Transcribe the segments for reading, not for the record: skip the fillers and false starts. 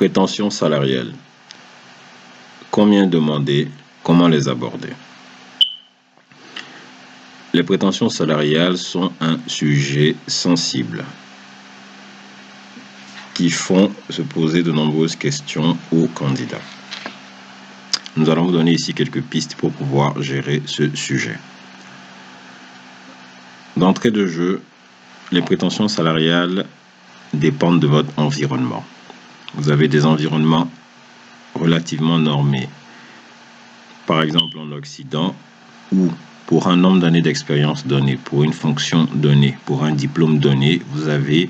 Prétentions salariales. Combien demander? Comment les aborder? Les prétentions salariales sont un sujet sensible qui font se poser de nombreuses questions aux candidats. Nous allons vous donner ici quelques pistes pour pouvoir gérer ce sujet. D'entrée de jeu, les prétentions salariales dépendent de votre environnement. Vous avez des environnements relativement normés. Par exemple, en Occident, où pour un nombre d'années d'expérience donné, pour une fonction donnée, pour un diplôme donné, vous avez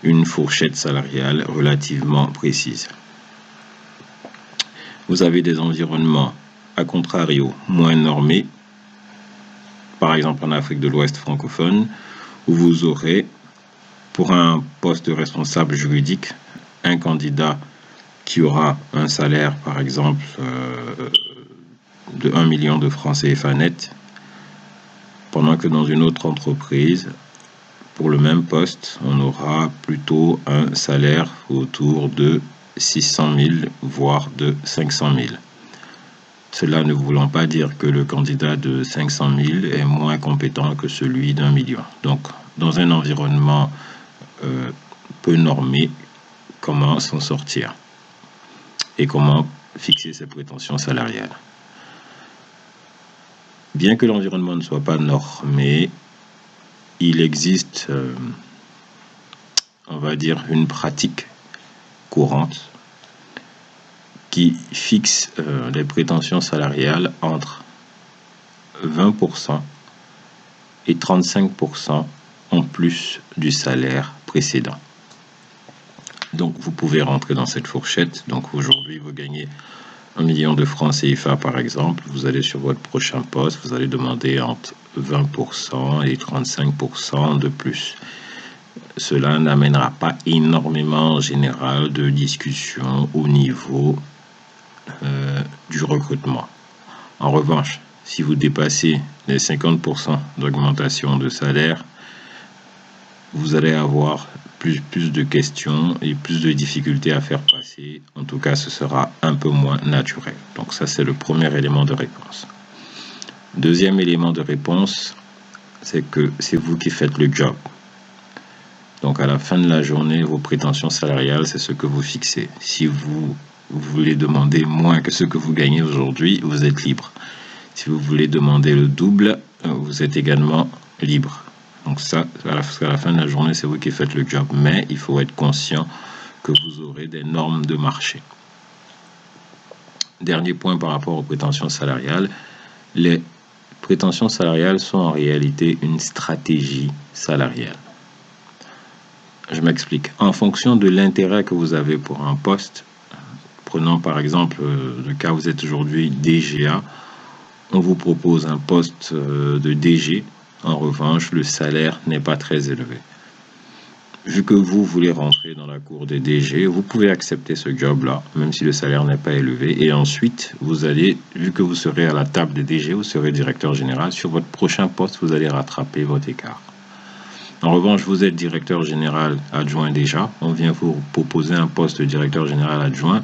une fourchette salariale relativement précise. Vous avez des environnements, à contrario, moins normés, par exemple en Afrique de l'Ouest francophone, où vous aurez, pour un poste de responsable juridique, un candidat qui aura un salaire, par exemple, de 1 million de francs CFA net, pendant que dans une autre entreprise, pour le même poste, on aura plutôt un salaire autour de 600 000, voire de 500 000. Cela ne voulant pas dire que le candidat de 500 000 est moins compétent que celui d'1 million. Donc, dans un environnement peu normé, comment s'en sortir et comment fixer ses prétentions salariales. Bien que l'environnement ne soit pas normé, il existe, on va dire, une pratique courante qui fixe les prétentions salariales entre 20% et 35% en plus du salaire précédent. Donc vous pouvez rentrer dans cette fourchette. Donc aujourd'hui vous gagnez 1 million de francs CFA par exemple. Vous allez sur votre prochain poste, vous allez demander entre 20% et 35% de plus. Cela n'amènera pas énormément en général de discussion au niveau du recrutement. En revanche, si vous dépassez les 50% d'augmentation de salaire, vous allez avoir plus de questions et plus de difficultés à faire passer. En tout cas, ce sera un peu moins naturel. Donc ça, c'est le premier élément de réponse. Deuxième élément de réponse, c'est que c'est vous qui faites le job. Donc à la fin de la journée, vos prétentions salariales, c'est ce que vous fixez. Si vous voulez demander moins que ce que vous gagnez aujourd'hui, vous êtes libre. Si vous voulez demander le double, vous êtes également libre. Donc ça, à la fin de la journée, c'est vous qui faites le job. Mais il faut être conscient que vous aurez des normes de marché. Dernier point par rapport aux prétentions salariales. Les prétentions salariales sont en réalité une stratégie salariale. Je m'explique. En fonction de l'intérêt que vous avez pour un poste, prenons par exemple le cas où vous êtes aujourd'hui DGA, on vous propose un poste de DG. En revanche, le salaire n'est pas très élevé. Vu que vous voulez rentrer dans la cour des DG, vous pouvez accepter ce job-là, même si le salaire n'est pas élevé. Et ensuite, vous allez, vu que vous serez à la table des DG, vous serez directeur général. Sur votre prochain poste, vous allez rattraper votre écart. En revanche, vous êtes directeur général adjoint déjà. On vient vous proposer un poste de directeur général adjoint.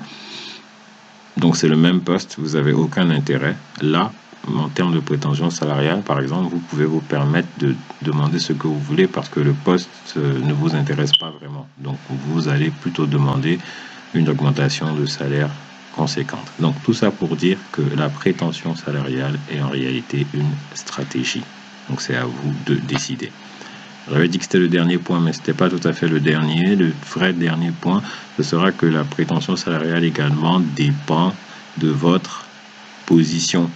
Donc, c'est le même poste. Vous n'avez aucun intérêt. Là, en termes de prétention salariale, par exemple, vous pouvez vous permettre de demander ce que vous voulez parce que le poste ne vous intéresse pas vraiment. Donc, vous allez plutôt demander une augmentation de salaire conséquente. Donc, tout ça pour dire que la prétention salariale est en réalité une stratégie. Donc, c'est à vous de décider. J'avais dit que c'était le dernier point, mais ce n'était pas tout à fait le dernier. Le vrai dernier point, ce sera que la prétention salariale également dépend de votre position.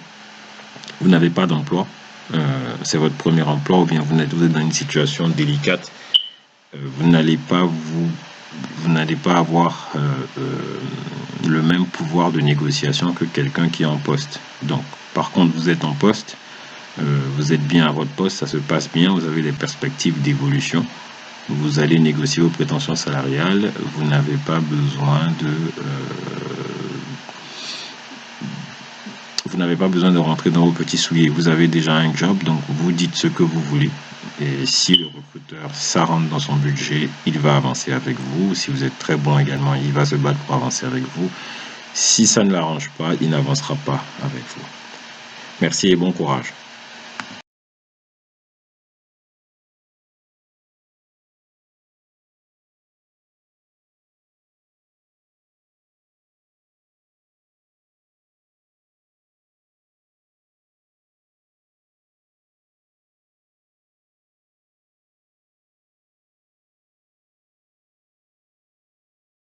Vous n'avez pas d'emploi, c'est votre premier emploi, ou bien vous êtes dans une situation délicate, vous n'allez pas avoir le même pouvoir de négociation que quelqu'un qui est en poste. Donc, par contre, vous êtes en poste, vous êtes bien à votre poste, ça se passe bien, vous avez des perspectives d'évolution, vous allez négocier vos prétentions salariales, vous n'avez pas besoin de rentrer dans vos petits souliers. Vous avez déjà un job, donc vous dites ce que vous voulez. Et si le recruteur, ça rentre dans son budget, il va avancer avec vous. Si vous êtes très bon également, il va se battre pour avancer avec vous. Si ça ne l'arrange pas, il n'avancera pas avec vous. Merci et bon courage.